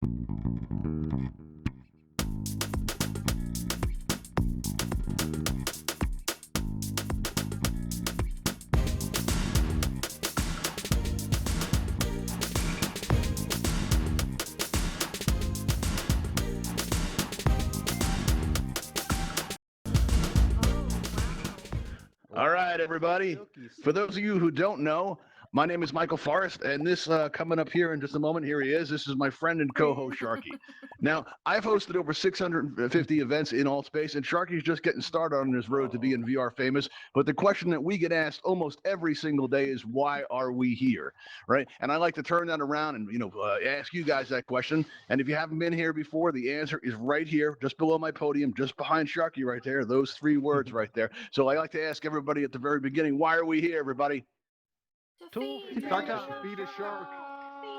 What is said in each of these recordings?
All right, everybody. For those of you who don't know, my name is Michael Forrest, and this coming up here in just a moment, here he is. This is my friend and co-host Sharky. Now, I've hosted over 650 events in Altspace, and Sharky's just getting started on this road to being VR famous. But the question that we get asked almost every single day is, why are we here, right? And I like to turn that around and ask you guys that question. And if you haven't been here before, the answer is right here, just below my podium, just behind Sharky, right there. Those three words right there. So I like to ask everybody at the very beginning, why are we here, everybody? To feed a shark.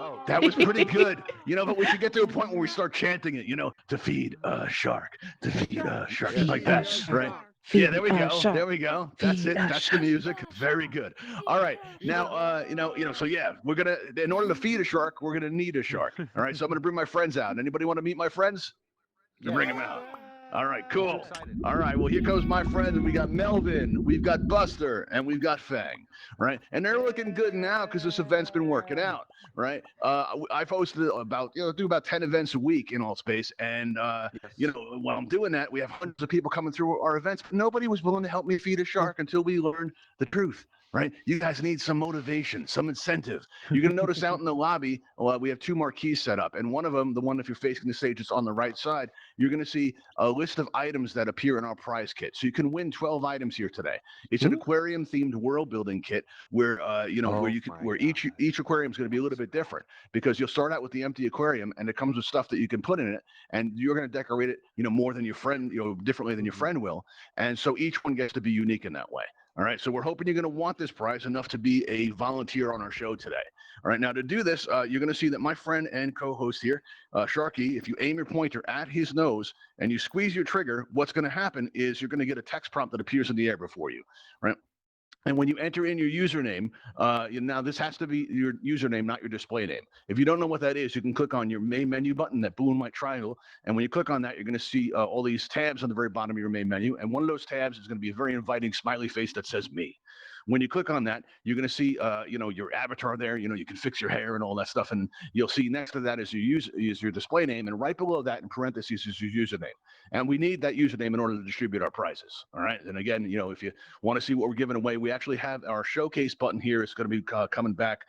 Oh, that was pretty good. But we should get to a point where we start chanting it, to feed a shark, to feed a shark, like that, right? Yeah, there we go. There we go. That's it. That's the music. Very good. All right. Now, so yeah, we're going to, in order to feed a shark, we're going to need a shark. All right. So I'm going to bring my friends out. Anybody want to meet my friends? You bring them out. All right, cool. All right, well, here comes my friends. We got Melvin, we've got Buster, and we've got Fang, right? And they're looking good now because this event's been working out, right? I've hosted do about 10 events a week in Altspace, and while I'm doing that, we have hundreds of people coming through our events, but nobody was willing to help me feed a shark until we learned the truth. Right? You guys need some motivation, some incentive. You're going to notice out in the lobby, we have two marquees set up. And one of them, the one if you're facing the stage, it's on the right side, you're going to see a list of items that appear in our prize kit. So you can win 12 items here today. It's an aquarium-themed world building kit where, where each aquarium is going to be a little bit different, because you'll start out with the empty aquarium and it comes with stuff that you can put in it, and you're going to decorate it, more than your friend, differently than your friend will. And so each one gets to be unique in that way. All right, so we're hoping you're going to want this prize enough to be a volunteer on our show today. All right, now to do this, you're going to see that my friend and co-host here, Sharky, if you aim your pointer at his nose and you squeeze your trigger, what's going to happen is you're going to get a text prompt that appears in the air before you, right? And when you enter in your username, now this has to be your username, not your display name. If you don't know what that is, you can click on your main menu button, that blue and white triangle. And when you click on that, you're going to see all these tabs on the very bottom of your main menu. And one of those tabs is going to be a very inviting smiley face that says me. When you click on that, you're going to see, your avatar there. You can fix your hair and all that stuff. And you'll see next to that is your display name. And right below that in parentheses is your username. And we need that username in order to distribute our prizes. All right. And again, if you want to see what we're giving away, we actually have our showcase button here. It's going to be coming back,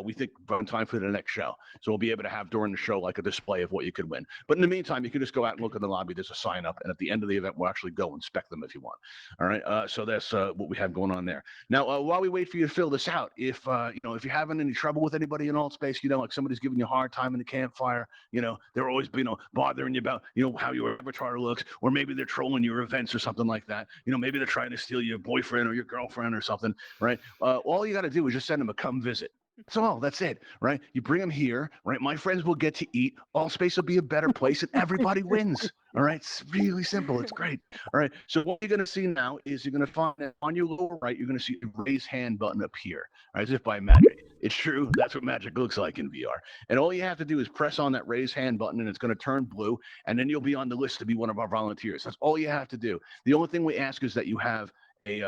we think, in time for the next show. So we'll be able to have during the show like a display of what you could win. But in the meantime, you can just go out and look in the lobby. There's a sign up. And at the end of the event, we'll actually go inspect them if you want. All right. So that's what we have going on there. Now, while we wait for you to fill this out, if you're having any trouble with anybody in Altspace, like somebody's giving you a hard time in the campfire, they're always, bothering you about, how your avatar looks, or maybe they're trolling your events or something like that. Maybe they're trying to steal your boyfriend or your girlfriend or something, right? All you got to do is just send them a come visit. That's it, right? You bring them here, right? My friends will get to eat. Altspace will be a better place, and everybody wins. All right, it's really simple. It's great. All right, so what you're going to see now is you're going to find that on your lower right, you're going to see a raise hand button up here, all right, as if by magic. It's true. That's what magic looks like in VR. And all you have to do is press on that raise hand button, and it's going to turn blue, and then you'll be on the list to be one of our volunteers. That's all you have to do. The only thing we ask is that you have the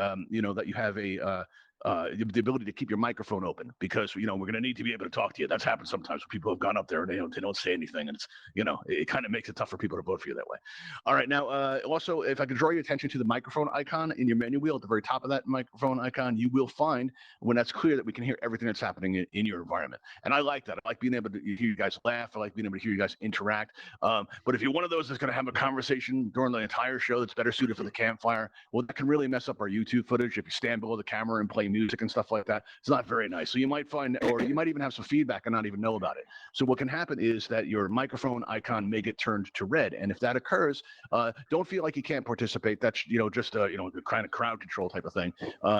ability to keep your microphone open, because we're going to need to be able to talk to you. That's happened sometimes when people have gone up there and they don't say anything, and it's it kind of makes it tough for people to vote for you that way. All right, now also, if I could draw your attention to the microphone icon in your menu wheel at the very top of that microphone icon, you will find when that's clear that we can hear everything that's happening in your environment. And I like that. I like being able to hear you guys laugh. I like being able to hear you guys interact. But if you're one of those that's going to have a conversation during the entire show that's better suited for the campfire, well, that can really mess up our YouTube footage if you stand below the camera and play music and stuff like that. It's not very nice. So you might find, or you might even have some feedback and not even know about it. So what can happen is that your microphone icon may get turned to red. And if that occurs, don't feel like you can't participate. That's, just the kind of crowd control type of thing.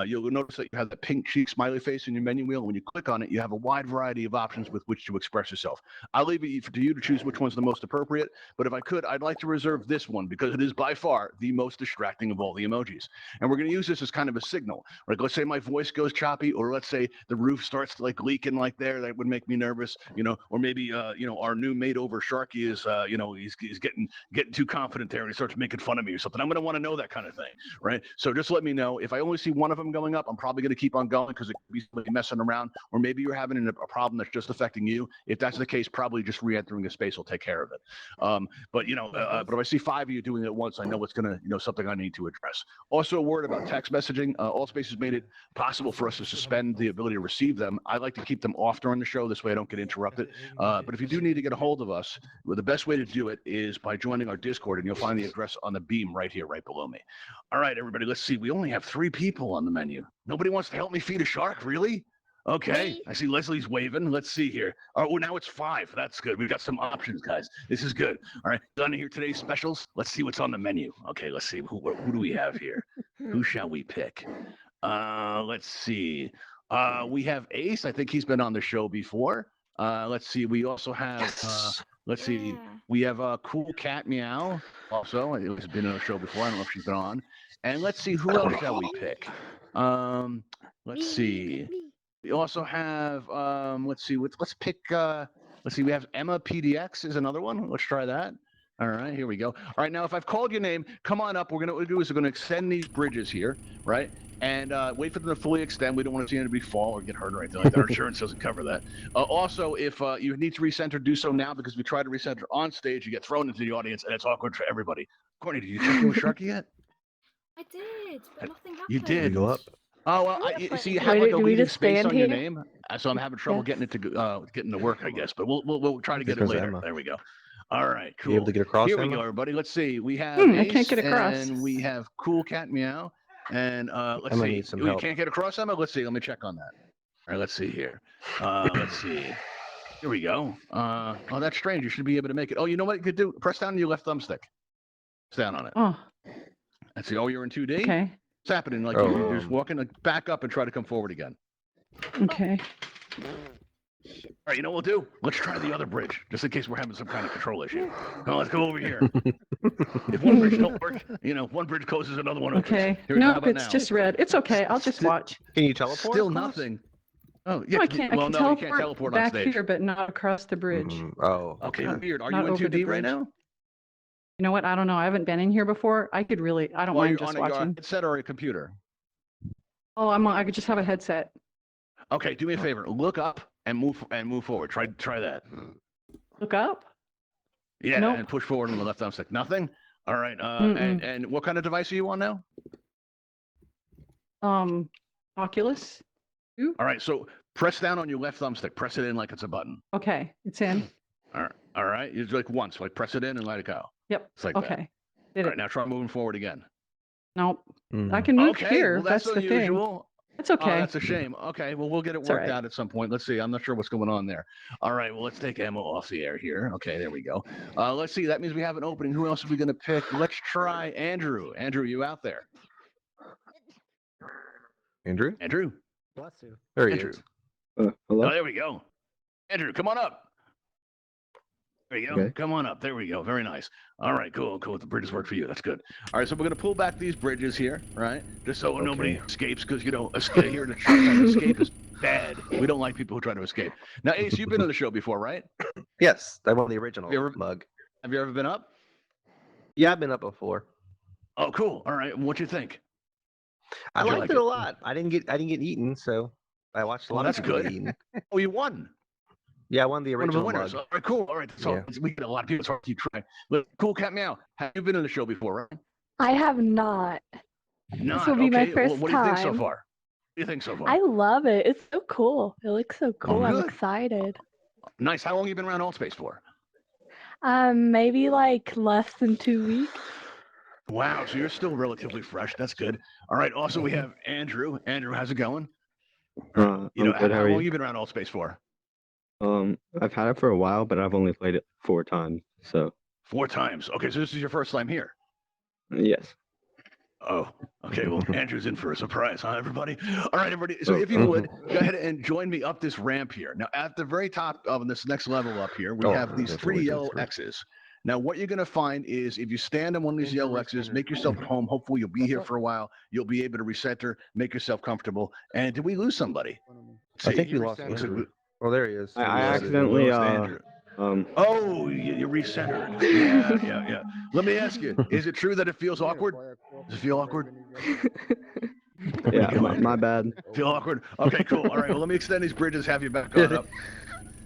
You'll notice that you have the pink cheek smiley face in your menu wheel. When you click on it, you have a wide variety of options with which to express yourself. I'll leave it to you to choose which one's the most appropriate. But if I could, I'd like to reserve this one because it is by far the most distracting of all the emojis. And we're going to use this as kind of a signal. Right? Let's say my voice voice goes choppy, or let's say the roof starts to like leaking like there, that would make me nervous, or maybe, our new mate over Sharky is, he's getting too confident there and he starts making fun of me or something. I'm going to want to know that kind of thing, right? So just let me know. If I only see one of them going up, I'm probably going to keep on going because it could be somebody messing around, or maybe you're having a problem that's just affecting you. If that's the case, probably just re-entering a space will take care of it. But if I see 5 of you doing it at once, I know it's going to, something I need to address. Also, a word about text messaging. Altspace has made it possible for us to suspend the ability to receive them. I like to keep them off during the show. This way I don't get interrupted. But if you do need to get a hold of us, well, the best way to do it is by joining our Discord, and you'll find the address on the beam right here, right below me. All right, everybody, let's see. We only have 3 people on the menu. Nobody wants to help me feed a shark, really? Okay, I see Leslie's waving. Let's see here. Oh, now it's 5. That's good. We've got some options, guys. This is good. All right, done here today's specials. Let's see what's on the menu. Okay, let's see. Who do we have here? Who shall we pick? Let's see. We have Ace. I think he's been on the show before. Let's see. We also have, let's see. We have Cool Cat Meow. Also, it's been on the show before. I don't know if she's been on. And let's see. Who else shall we pick? Let's see. We also have, let's see, let's pick, let's see, we have Emma PDX is another one. Let's try that. All right, here we go. All right, now if I've called your name, come on up. What we're going to do is we're going to extend these bridges here, right? And wait for them to fully extend. We don't want to see anybody fall or get hurt or anything like that. Our insurance doesn't cover that. Also, if you need to recenter, do so now, because if we try to recenter on stage, you get thrown into the audience, and it's awkward for everybody. Courtney, did you check in with Sharky yet? I did, but nothing happened. You did? Go up. Oh, well, see, you have like a do we leading just space stand on your here? name, so I'm having trouble getting it to getting to work, I guess. But we'll try to get it There's later. Emma. There we go. All right, cool. You able to get across? Here we Emma? go, everybody. Let's see. We have I Ace, can't get across. and we have Cool Cat Meow, and let's Emma see. needs some You help. can't get across, Emma. Let's see. Let me check on that. All right, let's see here. Let's see. Here we go. Oh, that's strange. You should be able to make it. Oh, you know what you could do? Press down on your left thumbstick. Press down on it. Oh, Let's see. Oh, you're in 2D. okay. What's happening? Like Oh. you're just walking like, back up and try to come forward again. Okay. All right, you know what we'll do? Let's try the other bridge, just in case we're having some kind of control issue. Come on, let's go over here. If one bridge don't work, one bridge closes, another one opens. Okay. Here we go. How Nope, about it's now? just red. It's okay. I'll just watch. Can you teleport? Still across? nothing. Oh, yeah. No, I can't. Well, I can no, teleport you can't teleport on back stage. here, but not across the bridge. Oh. Okay, Not- weird. Are not you in over the 2D right bridge. now? You know what? I don't know. I haven't been in here before. I could really. I don't Well, mind you're just on a watching. headset or a computer? Oh, I could just have a headset. Okay, do me a favor. Look up and move forward. Try that. Look up. Yeah, Nope. and push forward on the left thumbstick. Nothing. All right. And what kind of device are you on now? Oculus. All right. So press down on your left thumbstick. Press it in like it's a button. Okay, it's in. All right. You like once, like press it in and let it go. Yep. It's like that. Okay. Did All it? right. Now try moving forward again. Nope. Mm. I can move Okay. here. Well, that's the thing. unusual. It's Oh, okay. that's a shame. Okay. Well, we'll get it It's all worked right. out at some point. Let's see. I'm not sure what's going on there. All right. Well, let's take Emma off the air here. Okay. There we go. Let's see. That means we have an opening. Who else are we going to pick? Let's try Andrew. Andrew, you out there? Andrew? Andrew. Bless you. There he Andrew. is. Oh, Hello? there we go. Andrew, come on up. There you go. Okay. Come on up. There we go. Very nice. All right, cool. The bridges work for you. That's good. All right, so we're going to pull back these bridges here, right? Just so nobody escapes, because, escape here in the truck, escape is bad. We don't like people who try to escape. Now, Ace, you've been on the show before, right? Yes, I won the original You ever- mug. Have you ever been up? Yeah, I've been up before. Oh, cool. All right. What'd you think? I How'd you liked like it it? a lot. I didn't get eaten, so I watched a Well, lot that's of people good. get eaten. Oh, you won. Yeah, I won the One of the original winners. mug. All right, cool. All right. So Yeah. we get a lot of people. So keep trying. Look, Cool Cat Meow. Have you been on the show before, right? I have not. Not. will be my Okay. Well, first what do you think so time. far? What do you think so far? I love it. It's so cool. It looks so cool. I'm good. excited. Nice. How long have you been around Altspace for? Maybe like less than 2 weeks. Wow. So you're still relatively fresh. That's good. All right. Also, we have Andrew. Andrew, how's it going? I'm How good. How long are have you? you been around Altspace for? I've had it for a while, but I've only played it 4 times. So 4 times. Okay. So this is your first time here. yes. Oh, okay. Well, Andrew's in for a surprise, huh, everybody? All right, everybody. So if you would, go ahead and join me up this ramp here. Now, at the very top of this next level up here, we Oh, have these that's 3 what we go yellow through. X's. Now, what you're going to find is if you stand on one of these yellow X's, make yourself at home. Hopefully, you'll be here for a while. You'll be able to recenter, make yourself comfortable. And did we lose somebody? I think we See, lost looks like Andrew. Oh, there he is. I we accidentally lost Andrew. um Oh, you recentered. Yeah. Let me ask you: is it true that it feels awkward? Does it feel awkward? yeah, go, my bad. Feel awkward? Okay, cool. All right. Well, let me extend these bridges. Have you back on up.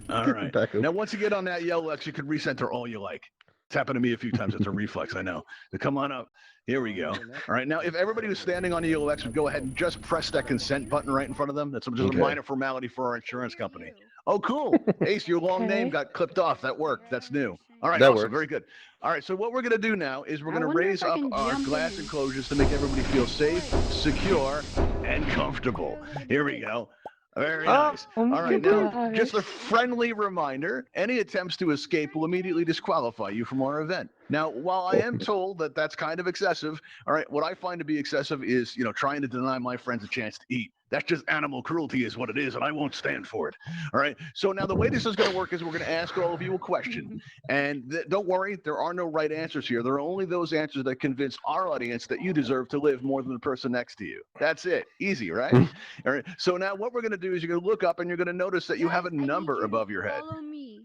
All right. Back up. Now, once you get on that yellow X, you can recenter all you like. It's happened to me a few times. It's a reflex, I know. So come on up. Here we go. All right. Now, if everybody who's standing on the yellow X would go ahead and just press that consent button right in front of them. That's just a minor formality for our insurance company. Oh, cool. Ace, your long name got clipped off. That worked. That's new. All right. That Awesome. works. Very good. All right. So what we're going to do now is we're going to wonder if raise I up can our jump glass in. enclosures to make everybody feel safe, secure, and comfortable. Here we go. Very nice. Oh my All right, now, gosh. just a friendly reminder, any attempts to escape will immediately disqualify you from our event. Now, while I am told that that's kind of excessive, all right, what I find to be excessive is, trying to deny my friends a chance to eat. That's just animal cruelty is what it is, and I won't stand for it. All right, so now the way this is going to work is we're going to ask all of you a question. And don't worry, there are no right answers here. There are only those answers that convince our audience that you deserve to live more than the person next to you. That's it. Easy, right? All right, so now what we're going to do is you're going to look up and you're going to notice that you have a number above your head. Follow me.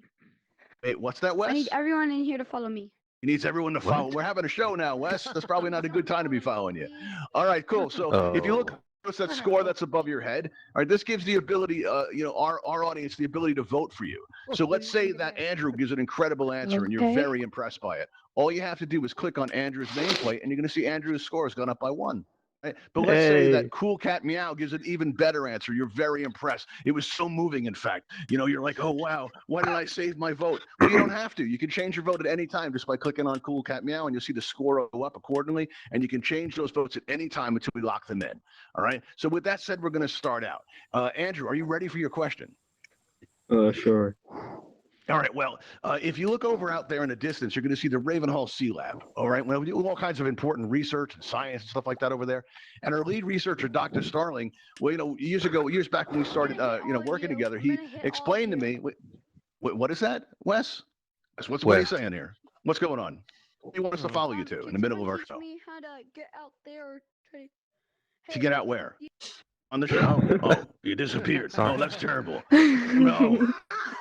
Wait, what's that, Wes? I need everyone in here to follow me. He needs everyone to follow. We're having a show now, Wes. That's probably not a good time to be following you. All right, cool. So if you look at that score that's above your head, all right, this gives the ability, our audience the ability to vote for you. So let's say that Andrew gives an incredible answer and you're Okay. very impressed by it. All you have to do is click on Andrew's nameplate and you're going to see Andrew's score has gone up by 1. Right? But let's say Hey. that Cool Cat Meow gives an even better answer. You're very impressed. It was so moving, in fact. You're like, oh, wow, why did I save my vote? Well, you don't have to. You can change your vote at any time just by clicking on Cool Cat Meow, and you'll see the score go up accordingly, and you can change those votes at any time until we lock them in. All right? So with that said, we're going to start out. Andrew, are you ready for your question? Sure. All right. Well, if you look over out there in the distance, you're going to see the Ravenhall Sea-Lab. All right. Well, we do all kinds of important research and science and stuff like that over there. And our lead researcher, Dr. Starling, well, years back when we started, working together, he explained to me. What is that, Wes? What are you saying here? What's going on? What do you want us to follow you to in the middle of our show? Me how to get out there. To get out where? On the show? Oh, you disappeared. Oh, that's terrible. No.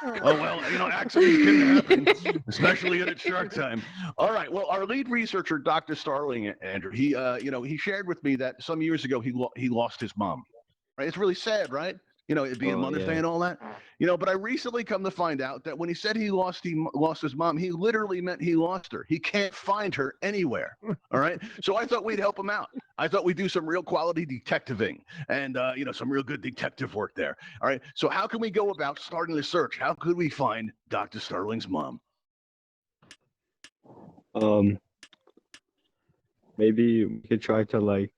Oh, well, accidents can happen, especially at Shark Time. All right. Well, our lead researcher, Dr. Starling, Andrew, he shared with me that some years ago he lost his mom. Right? It's really sad, right? It being Mother's Day and all that. But I recently come to find out that when he said he lost his mom, he literally meant he lost her. He can't find her anywhere. All right. So I thought we'd help him out. I thought we'd do some real quality detectiving and, some real good detective work there. All right. So how can we go about starting the search? How could we find Dr. Starling's mom? Maybe we could try to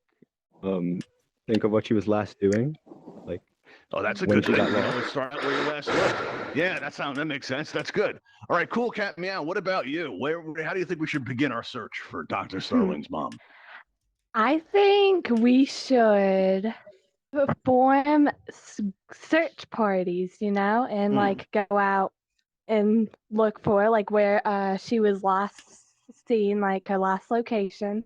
think of what she was last doing. Oh, that's a When good she thing. got lost. Let's start out where you last looked. Yeah, that makes sense. That's good. All right, Cool Cat Meow. What about you? How do you think we should begin our search for Dr. Starling's mom? I think we should form search parties, and go out and look for where she was last seen, her last location.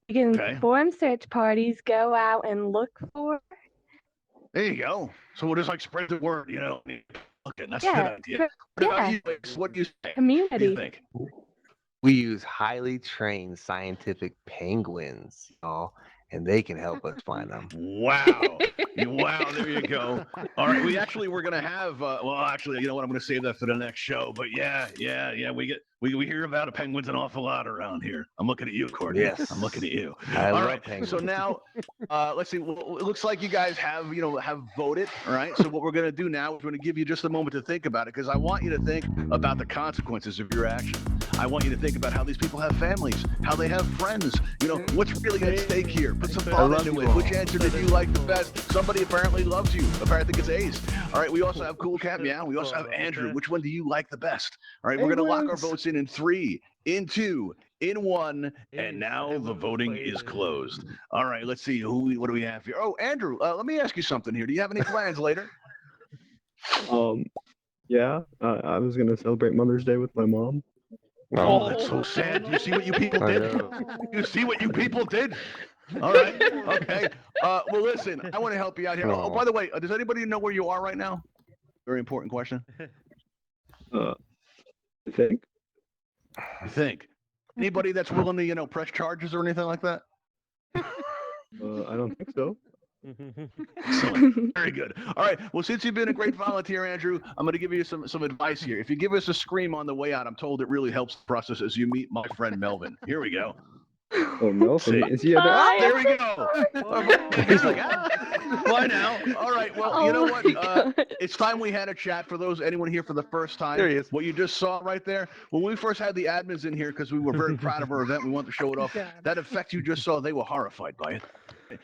We can form search parties, go out and look for. There you go. So we'll just spread the word, Okay, that's a Yeah, good idea. What about you, Lex? What do you think? Community. What do you think? We use highly trained scientific penguins, and they can help us find them. Wow. Wow, there you go. All right, we're going to have, you know what, I'm going to save that for the next show. But yeah, we hear about penguins an awful lot around here. I'm looking at you, Courtney. Yes. I'm looking at you. I All love right, penguins. so now, let's see. Well, it looks like you guys have voted. All right, so what we're going to do now is we're going to give you just a moment to think about it, because I want you to think about the consequences of your action. I want you to think about how these people have families, how they have friends. What's really at stake here. Put some thought into it. Which answer did you like the best? Somebody apparently loves you. Apparently it's Ace. All right, we also have Cool Cat Meow. We also have Andrew. Which one do you like the best? All right, we're going to lock our votes in 3, in 2, in 1, and now the voting is closed. All right, let's see. What do we have here? Oh, Andrew, let me ask you something here. Do you have any plans later? Yeah, I was gonna celebrate Mother's Day with my mom. Oh, that's so sad. Do you see what you people I did? know. You see what you people did? All right. Okay. Well, listen, I want to help you out here. Oh, by the way, does anybody know where you are right now? Very important question. I think. I think. Anybody that's willing to, press charges or anything like that? I don't think so. Excellent. Very good. All right. Well, since you've been a great volunteer, Andrew, I'm going to give you some advice here. If you give us a scream on the way out, I'm told it really helps the process as you meet my friend Melvin. Here we go. Oh, Melvin. Is he There we go. He's like, why now? All right. Well, you know what? It's time we had a chat. For anyone here for the first time, There he is. what you just saw right there, when we first had the admins in here, because we were very proud of our event, we wanted to show it off. That effect you just saw, they were horrified by it.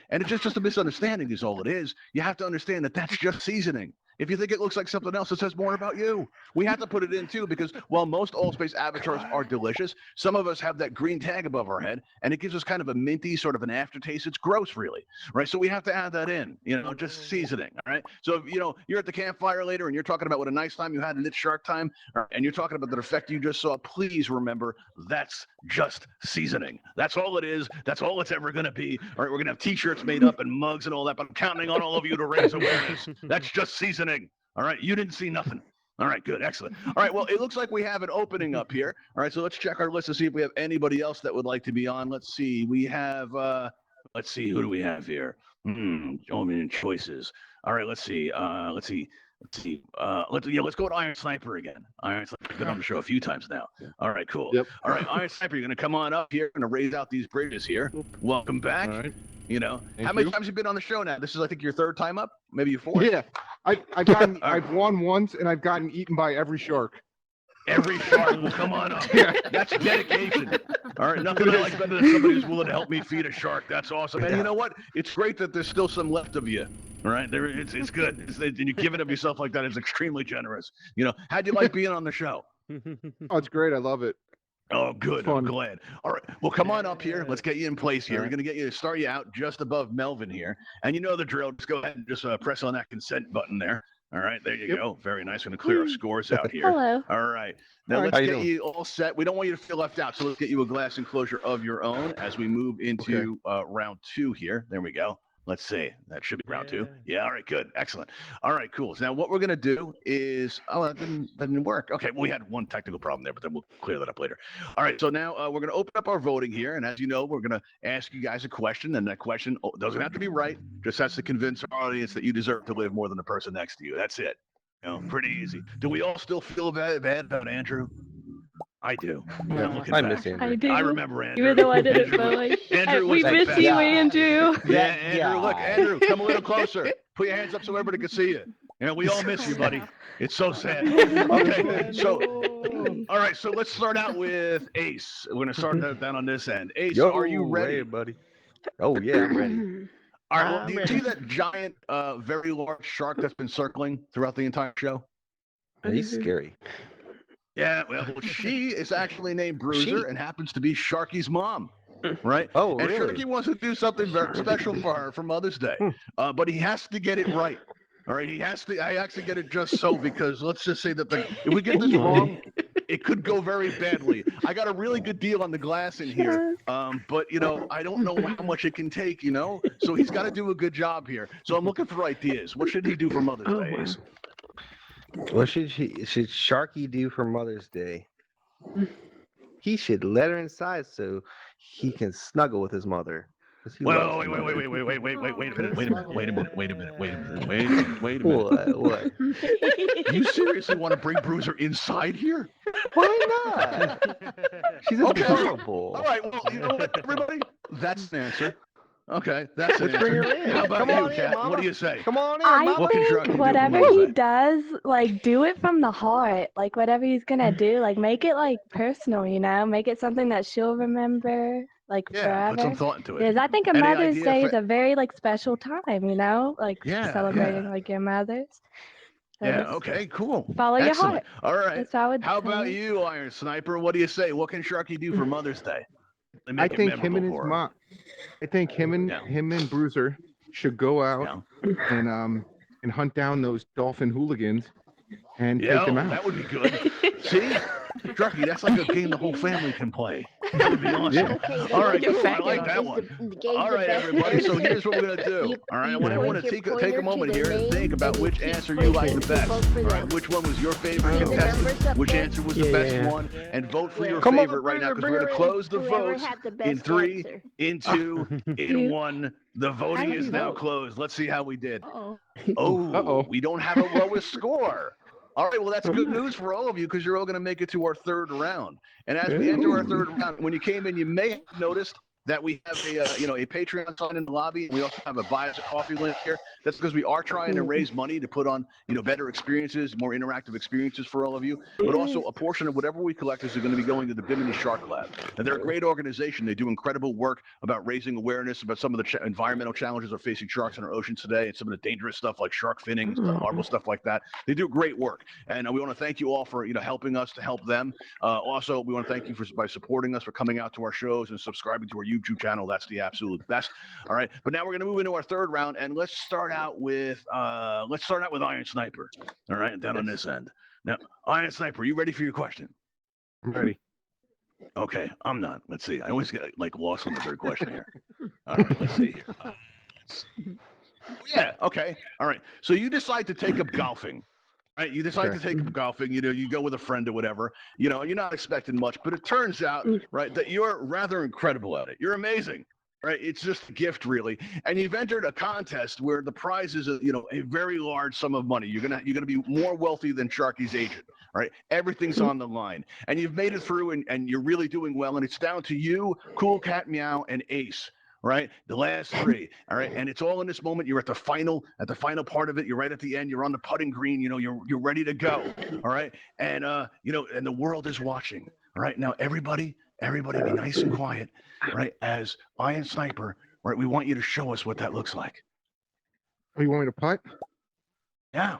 And it's just a misunderstanding is all it is. You have to understand that that's just seasoning. If you think it looks like something else, it says more about you. We have to put it in too, because while most Altspace Avatars are delicious, some of us have that green tag above our head, and it gives us kind of a minty sort of an aftertaste. It's gross, really, right? So we have to add that in, just seasoning, all right? So if, you're at the campfire later and you're talking about what a nice time you had and it's shark time, and you're talking about the effect you just saw, please remember that's just seasoning. That's all it is. That's all it's ever going to be. All right, we're going to have T-shirts made up and mugs and all that, but I'm counting on all of you to raise awareness. That's just seasoning. All right, you didn't see nothing. All right, good, excellent. All right, well, it looks like we have an opening up here. All right, so let's check our list to see if we have anybody else that would like to be on. Let's see, we have, let's see, who do we have here? Choices. All right, let's see. Let's go with Iron Sniper again. Iron Sniper, been on the show a few times now. All right, cool. Yep. All right, Iron Sniper, you're gonna come on up here, gonna raise out these bridges here. Welcome back. All right. How many times have you been on the show now? This is, I think, your third time up, maybe your fourth. Yeah, I've won once, and I've gotten eaten by every shark. Every shark will come on up. That's dedication. All right, nothing I like better than somebody who's willing to help me feed a shark. That's awesome. And you know what? It's great that there's still some left of you. All right, it's good. And you give it of yourself like that is extremely generous. How'd you like being on the show? Oh, it's great. I love it. Oh, good. I'm glad. All right. Well, come on up here. Let's get you in place here. We're going to start you out just above Melvin here. And you know the drill. Just go ahead and just press on that consent button there. All right. There you go. Very nice. Going to clear our scores out here. Hello. All right. Now let's get you all set. We don't want you to feel left out. So let's get you a glass enclosure of your own as we move into round 2 here. There we go. Let's see. That should be round 2. Yeah. All right. Good. Excellent. All right. Cool. So now what we're going to do is, that didn't work. Okay. Well, we had one technical problem there, but then we'll clear that up later. All right. So now we're going to open up our voting here. And as you know, we're going to ask you guys a question. And that question doesn't have to be right. Just has to convince our audience that you deserve to live more than the person next to you. That's it. Pretty easy. Do we all still feel bad about Andrew? I do. I miss Andrew. I do. I remember Andrew. Even though I didn't vote. Andrew We was miss the you, best. Andrew. Yeah, Andrew. Look, Andrew, come a little closer. Put your hands up so everybody can see you. We all miss you, buddy. It's so sad. Okay, so all right, so let's start out with Ace. We're gonna start down on this end. Ace, are you ready, buddy? Oh yeah, I'm ready. All right. Well, do you see that giant, very large shark that's been circling throughout the entire show? He's scary. Yeah, well, she is actually named Bruiser and happens to be Sharky's mom, right? Oh, and really? Sharky wants to do something very special for her for Mother's Day, but he has to get it right. All right, I actually get it just so, because let's just say that if we get this wrong, it could go very badly. I got a really good deal on the glass in here, but I don't know how much it can take, so he's got to do a good job here. So I'm looking for ideas. What should he do for Mother's Day? Ace? What should Sharky do for Mother's Day? He should let her inside so he can snuggle with his mother. Well, wait a minute. What? You seriously want to bring Bruiser inside here? Why not? She's adorable. All right, well, you know what, everybody? That's an answer. Okay, that's an Let's bring answer. her in. How about Come you, on in, Kat? Mama. What do you say? Come on in, I Mama. What can Sharky do think for whatever Mother's he Day? does, do it from the heart. Whatever he's gonna do, make it personal, make it something that she'll remember, Yeah, put some forever. thought into it. Because I think a Any Mother's idea Day for- is a very special time, Yeah, celebrating your mothers. So Yeah, just okay, cool. Follow your Excellent. heart. All right. That's how I would How about say. you, Iron Sniper? What do you say? What can Sharky do for Mother's Day? I Make it think him memorable and his for her. mom. I think him and Bruiser should go out and hunt down those dolphin hooligans and take them out. That would be good. See, Sharky, that's like a game the whole family can play. That would be awesome. All right, cool. I like that one. All right, everybody. So here's what we're gonna do. All right, I want to take a moment here and think about which answer you like the best. All right, which one was your favorite contestant? Which answer was the best one? And vote for your favorite right now, because we're gonna close the votes in 3, in 2, in 1. The voting is now closed. Let's see how we did. Oh, we don't have a lowest score. All right, well, that's good news for all of you, because you're all going to make it to our 3rd round. And as we enter our 3rd round, when you came in, you may have noticed that we have a Patreon sign in the lobby. We also have a buy us a coffee link here. That's because we are trying to raise money to put on, better experiences, more interactive experiences for all of you. But also a portion of whatever we collect is going to be going to the Bimini Shark Lab. And they're a great organization. They do incredible work about raising awareness about some of the environmental challenges that are facing sharks in our oceans today, and some of the dangerous stuff like shark finning and horrible stuff like that. They do great work. And we want to thank you all for, helping us to help them. Also, we want to thank you by supporting us, for coming out to our shows and subscribing to our YouTube channel. That's the absolute best. All right, but now we're going to move into our 3rd round, and let's start out with Iron Sniper. All right, down on this end. Now, Iron Sniper, you ready for your question? I'm ready. Okay, I'm not. Let's see. I always get lost on the 3rd question here. All right, let's see. Yeah. Okay. All right. So you decide to take up golfing. Right, you decide to take up golfing, you go with a friend or whatever, you're not expecting much, but it turns out, right, that you're rather incredible at it. You're amazing, right? It's just a gift, really. And you've entered a contest where the prize is a very large sum of money. You're gonna be more wealthy than Sharky's agent, right? Everything's on the line, and you've made it through, and you're really doing well. And it's down to you, Cool Cat Meow, and Ace. Right, the last 3. All right, and it's all in this moment. You're at the final part of it. You're right at the end. You're on the putting green. You're ready to go. All right, and and the world is watching. All right, now everybody, be nice and quiet. Right, as Iron Sniper. Right, we want you to show us what that looks like. Oh, you want me to putt? Yeah.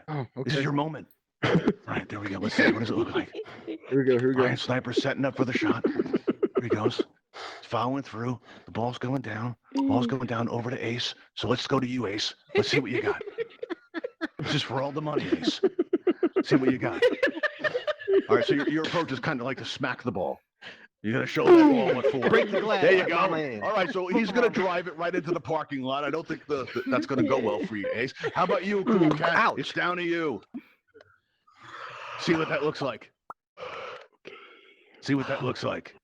Oh, okay. This is your moment. All right, there we go. Let's see. What does it look like? Here we go. Iron Sniper setting up for the shot. Here he goes. Following through. The ball's going down. Ball's going down over to Ace. So let's go to you, Ace. Let's see what you got. This is for all the money, Ace. Let's see what you got. All right, so your approach is kind of like to smack the ball. You're going to show that ball what for. Break the glass. There you go. All right, so he's going to drive it right into the parking lot. I don't think that's going to go well for you, Ace. How about you, Cool Cat? Ouch. It's down to you. See what that looks like. See what that looks like.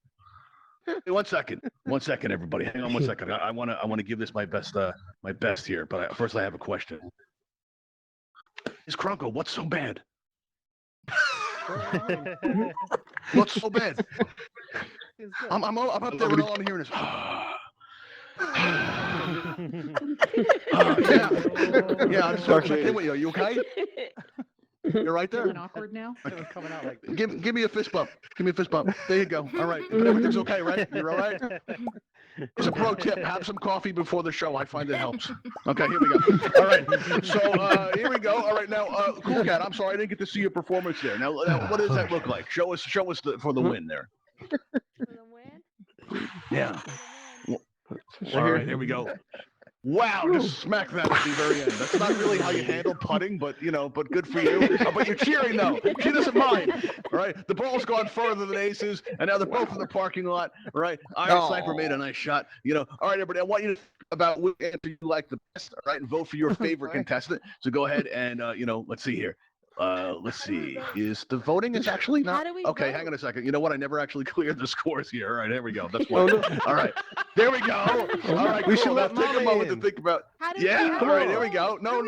Hey, 1 second, everybody. Hang on 1 second. I want to give this my best here. But first, I have a question. Is Krunko, what's so bad? What's so bad? I'm up there and all I'm hearing is. Yeah. I'm so checking with you. Are you okay? You're right there. Feeling awkward now? Coming out like this. Give me a fist bump. There you go. All right. But everything's okay, right? You're all right? It's a pro tip. Have some coffee before the show. I find it helps. Okay, here we go. All right. So here we go. All right. Now, Cool Cat, I'm sorry I didn't get to see your performance there. Now what does that look like? Show us for the win there. For the win? Yeah. All right. Here we go. Wow, just smack that at the very end. That's not really how you handle putting, but good for you. But you're cheering though. She doesn't mind. All right. The ball's gone further than Aces, and now they're both in the parking lot. All right. Iron Sniper made a nice shot. All right, everybody. I want you to think about which answer you like the best. All right, and vote for your favorite contestant. So go ahead and let's see here. Let's see. Is the voting is actually not okay? Hang on a second. You know what? I never actually cleared the scores here. All right, there we go. That's one. All right, there we go. All right, We cool. should Now let take a Mama moment in. to think about. Yeah. All right, there we go. No.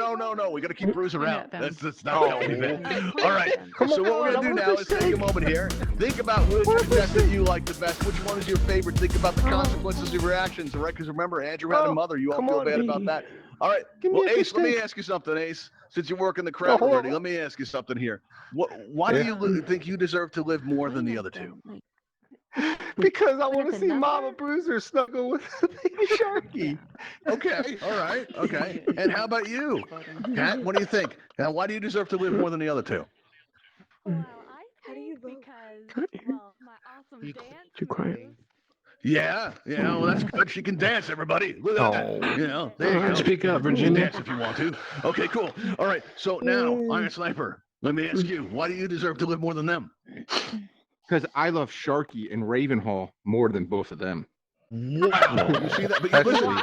We got to keep Bruce around. That's not a healthy thing. All right. So what we're gonna do now is take a moment here. Think about which contestant you like the best. Which one is your favorite? Think about the consequences of your actions. All right, because remember, Andrew had a mother. You all feel bad about that. All right. Well, Ace, let me ask you something, Ace. Since you're working the crowd already, let me ask you something here. Why do you think you deserve to live more than the other two? Because I want to see Mama Bruiser snuggle with baby Sharky. Okay. All right. Okay. And how about you, Kat? What do you think? Now, why do you deserve to live more than the other two? Well, I think because, well, my awesome dance Too quiet. moves. Yeah. Well, that's good. She can dance, everybody. Look at that. There you go. Speak up, You can Virginia. dance if you want to. Okay, cool. All right. So now, Iron Sniper, let me ask you, why do you deserve to live more than them? Because I love Sharky and Ravenhall more than both of them. Wow, you see that? But listen,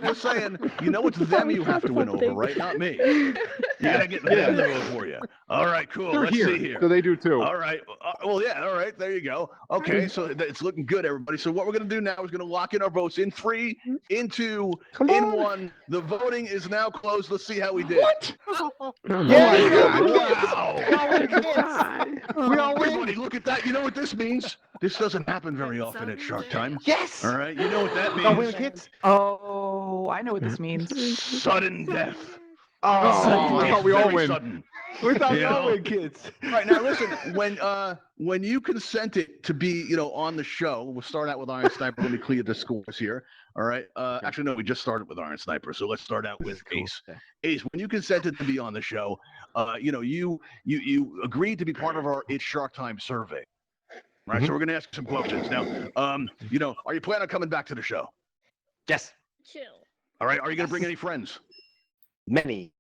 just saying, it's them you have to win over, right? Not me. You gotta get them to vote for you. All right, cool. They're Let's here, see here. so they do too. All right. Well, yeah. All right. There you go. Okay. So it's looking good, everybody. So what we're gonna do now is gonna lock in our votes in 3, in 2, in 1. The voting is now closed. Let's see how we did. What? Wow. We all win. Everybody, look at that. You know what this means? This doesn't happen very often at Shark Time. Yes. All right. You know what that All win, means? kids. Oh, I know what this means. Sudden death. Oh, I thought we all Very win. sudden. We thought we You all know? win, kids. All right, now listen. When you consented to be, on the show, we'll start out with Iron Sniper. Let me clear the scores here. All right. Actually, no, we just started with Iron Sniper, so let's start out with Ace. Ace, when you consented to be on the show, you agreed to be part of our It's Shark Time survey. All right, so we're gonna ask you some questions now. Are you planning on coming back to the show? Yes. Chill. All right. Are you gonna bring any friends? Many.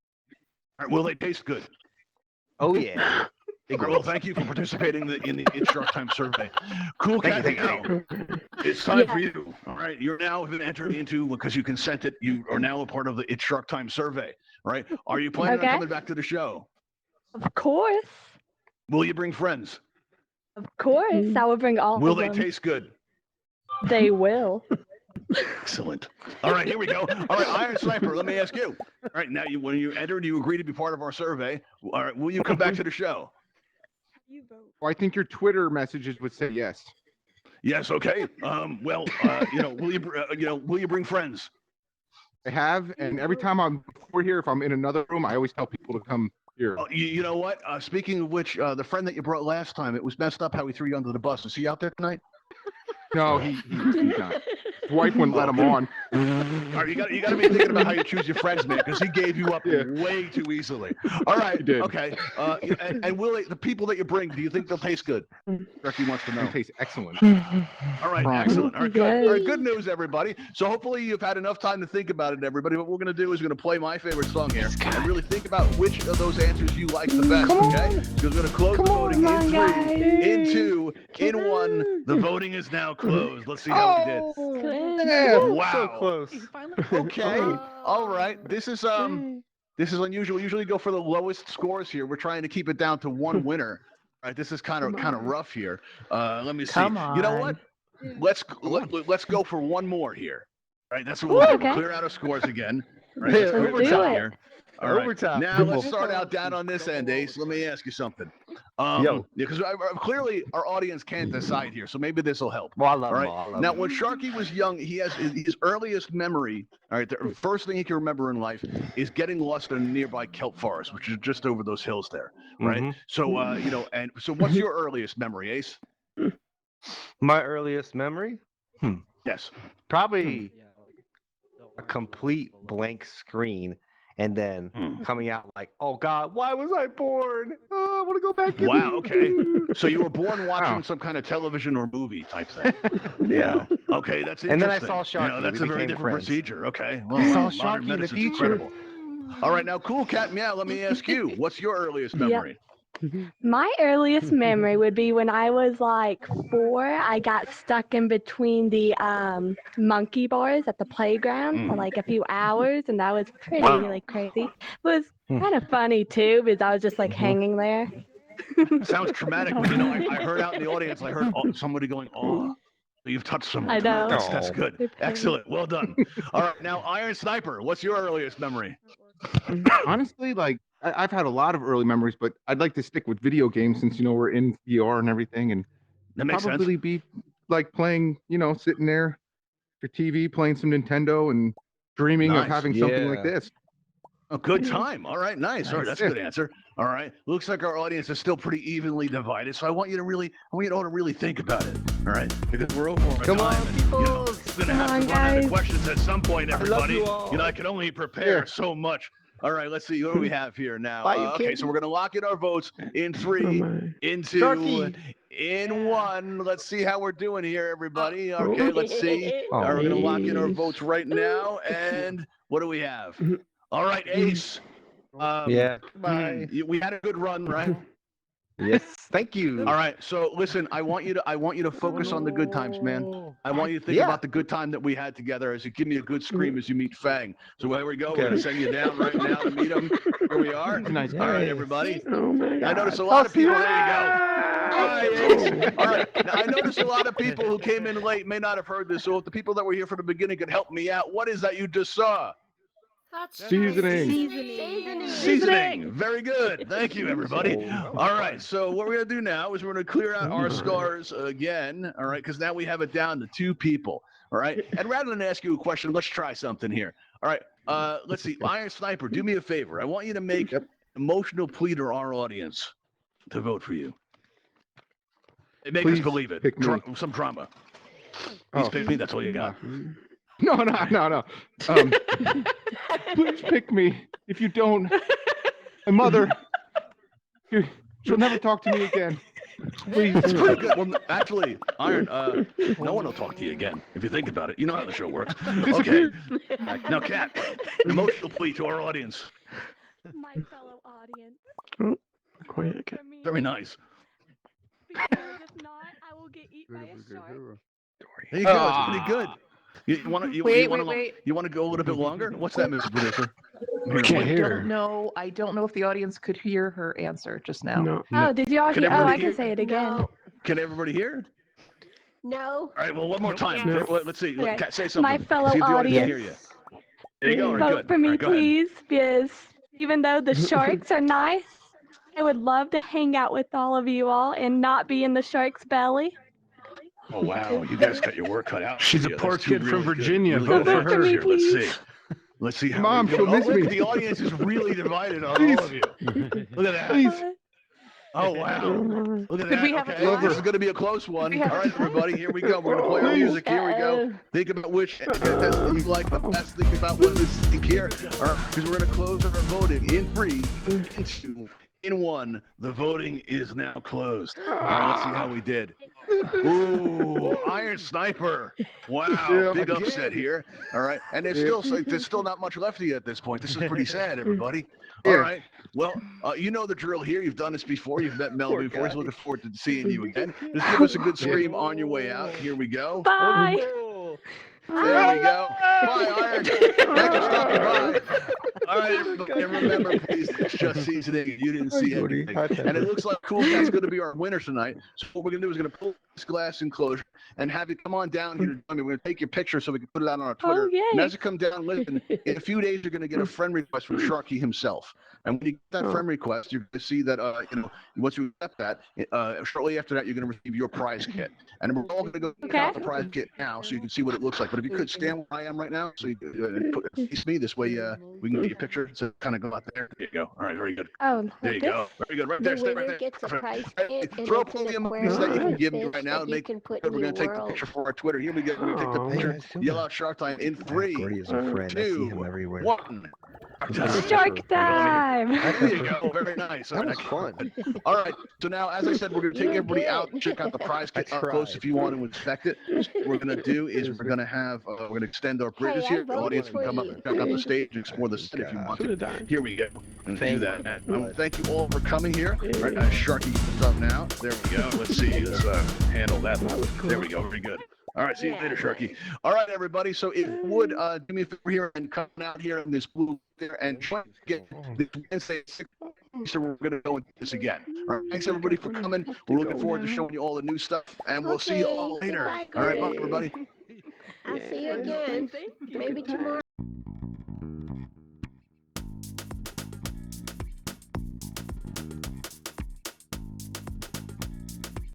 All right, will they taste good? Oh yeah. All right, well, thank you for participating in the It's Shark Time survey. Cool cat. Thank you. It's time for you. All right, you're now entered into, because you consented, you are now a part of the It's Shark Time survey. All right, are you planning on coming back to the show? Of course. Will you bring friends? Of course. I will bring all Will of they them. taste good? They will. Excellent. All right, here we go. All right, Iron Sniper, let me ask you. All right, now when you entered, you agreed to be part of our survey. All right, will you come back to the show? Well, I think your Twitter messages would say yes. Yes. Okay. Will you bring friends? I have, and every time we're here, if I'm in another room, I always tell people to come here. Oh, you know what? Speaking of which, the friend that you brought last time, it was messed up how he threw you under the bus. Is he out there tonight? No, he's not. His wife wouldn't let him on. All right, you got to be thinking about how you choose your friends, man, because he gave you up way too easily. All right, He did. okay. And will the people that you bring, do you think they'll taste good? Ricky wants to know. It tastes excellent. All right, Fine. excellent. All right, good. All right, good news, everybody. So hopefully you've had enough time to think about it, everybody. What we're going to do is we're going to play my favorite song here and really think about which of those answers you like the best, okay? Because we're going to close the voting in 3, in 2, in 1. The voting is now closed. Let's see how we did. Wow. So close. Okay. All right. This is unusual. We usually go for the lowest scores here. We're trying to keep it down to one winner. All right. This is kind of rough here. Let me see. Come You know what? Let's go for one more here. All right. That's what we'll do. Okay. Clear out our scores again. All right. Yeah, Let's clear let's it out do it. here. All right. Overtime. Now let's start out down on this end, Ace. Let me ask you something. Because clearly our audience can't decide here, so maybe this will help. Well, I love All them right. all. I love Now, them. when Sharky was young, he has his earliest memory. All right, the first thing he can remember in life is getting lost in a nearby kelp forest, which is just over those hills there. Right. Mhm. So, and so, what's your earliest memory, Ace? My earliest memory? Yes. Probably a complete blank screen, and then coming out like, "Oh God, why was I born? Oh, I want to go back." in." Wow. Okay. So you were born watching Wow. some kind of television or movie type thing. Yeah. Okay, that's interesting. And then I saw Sharky. That's We a very became different friends. procedure. Okay. I Well, saw modern Sharky in the medicine's future. incredible. All right, now, cool cat meow. Let me ask you, what's your earliest memory? My earliest memory would be when I was like 4. I got stuck in between the monkey bars at the playground for like a few hours, and that was pretty like crazy. It was kind of funny too because I was just like hanging there. Sounds traumatic, but I heard out in the audience, I heard somebody going, "Oh, you've touched someone." I know. That's They're good. paying. Excellent. Well done. All right, now Iron Sniper, what's your earliest memory? Honestly, like I've had a lot of early memories, but I'd like to stick with video games since we're in VR and everything, and That makes sense. probably be like playing, sitting there, your TV, playing some Nintendo, and dreaming Nice. of having something like Yeah. this. A good time. All right, nice. All right, that's a good answer. All right, looks like our audience is still pretty evenly divided, so I want you all to really think about it. All right, because we're over our Come time. on, and, people. We're gonna have to run out of questions at some point, love everybody. you all. I can only prepare so much. All right, let's see what do we have here now. Bye, you Okay, kids. so we're gonna lock in our votes in 3, in 2, Sharky. in 1. Let's see how we're doing here, everybody. Okay, let's see. Oh, All right, we're gonna lock in our votes right now, and what do we have? All right, Ace. Yeah. We had a good run, right? Yes, thank you. All right, so listen, I want you to focus on the good times, man. I want you to think about the good time that we had together as you give me a good scream as you meet Fang. So here we go. We're gonna send you down right now to meet him. Here we are. Nice. All right, everybody. Oh my God. I noticed a lot of people. There you go. All right, all right. Now, I noticed a lot of people who came in late may not have heard this. So if the people that were here from the beginning could help me out, what is that you just saw? That's Seasoning. Seasoning. Very good. Thank you, everybody. All right. So what we're going to do now is we're going to clear out our scores again. All right. Because now we have it down to 2 people. All right. And rather than ask you a question, let's try something here. All right. Let's see. Iron Sniper, do me a favor. I want you to make emotional plea to our audience to vote for you. Make us believe it. Some drama. Please pick me. That's all you got. No. Please pick me. If you don't, my mother, she'll never talk to me again. Please. That's pretty good. Well, actually, Iron, no one will talk to you again if you think about it. You know how the show works. Okay. Now, Kat, emotional plea to our audience. My fellow audience. Quiet. Very nice. Because if not, I will get eaten by a shark. There you go. It's pretty good. You want to Wait. You want to go a little bit longer? What's that, Mrs. Producer? I don't know if the audience could hear her answer just now. No. Oh, did you all Can hear? Oh, everybody I can hear? say it again. Can everybody hear? No. All right. Well, one more time. No. Let's see. Okay. Kat, say something. My fellow See if the audience can audience. hear you. There you go. All right, Vote good. for me, All right, go ahead. please, because even though the sharks are nice, I would love to hang out with all of you all and not be in the shark's belly. Oh wow, you guys got your work cut out. She's a Yeah, poor that's two kid from really good- Virginia. really Vote good for her. answers here. Please. Let's see. Let's see how Mom, we go. she'll miss look, me. The audience is really divided on Please. all of you. Look at that. Please. Oh wow. Look at Could that. we have a Okay, tie? this is going to be a close one. we have All a right, tie? everybody, here we go. We're going to play our music. Here we go. Think about which contestant you like the best. Think about what this thing here. All right, because we're going to close our voting in 3, in 2, in 1. The voting is now closed. All right, let's see how we did. Ooh, Iron Sniper. Wow, Yeah, big again. upset here. All right, and there's still not much left of you at this point. This is pretty sad, everybody. Yeah. All right. Well, you know the drill here. You've done this before. You've met Melvin before. He's looking forward to seeing you again. Just give us a good scream on your way out. Here we go. Bye. There we go. Bye, Iron. Thank you for stopping by. All right, everybody, and remember, please, it's just seasoning. You didn't see anything. And it looks like Cool Cat's going to be our winner tonight. So what we're going to do is going to pull this glass enclosure and have you come on down here to join me. We're going to take your picture so we can put it out on our Twitter. yay. And as you come down, listen, in a few days, you're going to get a friend request from Sharky himself. And when you get that friend request, you're going to see that, once you accept that, shortly after that, you're going to receive your prize kit. And we're all going to go check out the prize kit now so you can see what it looks like. But if you could stand where I am right now, so you could face me this way, we can get your picture. So kind of go out there. There you go. All right, very good. Oh, There you this? go. Very good. Right there. The Stay right winner there. gets a Perfect. prize All right, kit and throw a it's an podium aquarium that you can with give me fish right now. that you can put We're in going to your take the world. picture for our Twitter. Here we go. We're going to take the Aw. picture. Hey, guys, Yell out Shark Time in 3, Gordy is a friend. I see 2, him everywhere. 1. Shark time. There you go. Very nice. That was fun. All right. So now, as I said, we're going to take everybody out and check out the prize kit up close if you want to inspect it. So what we're going to do is we're going to have we're going to extend our bridges Hey, I here. The voted audience can for come up you. and check out the stage and explore the set if you want to. Here we go. And do that. And I want to thank you all for coming here. All right, Sharky is up now. There we go. Let's see. Let's handle that. There we go. Very good. All right, see you later, Sharky. All right, everybody. So if you would do me a favor here and come out here in this blue there and try to get this Wednesday at 6. So we're going to go into this again. All right, thanks everybody for coming. We're looking forward to showing you all the new stuff, and we'll see you all later. Goodbye, All right, Gordy. bye, everybody. I'll see you again. Maybe tomorrow.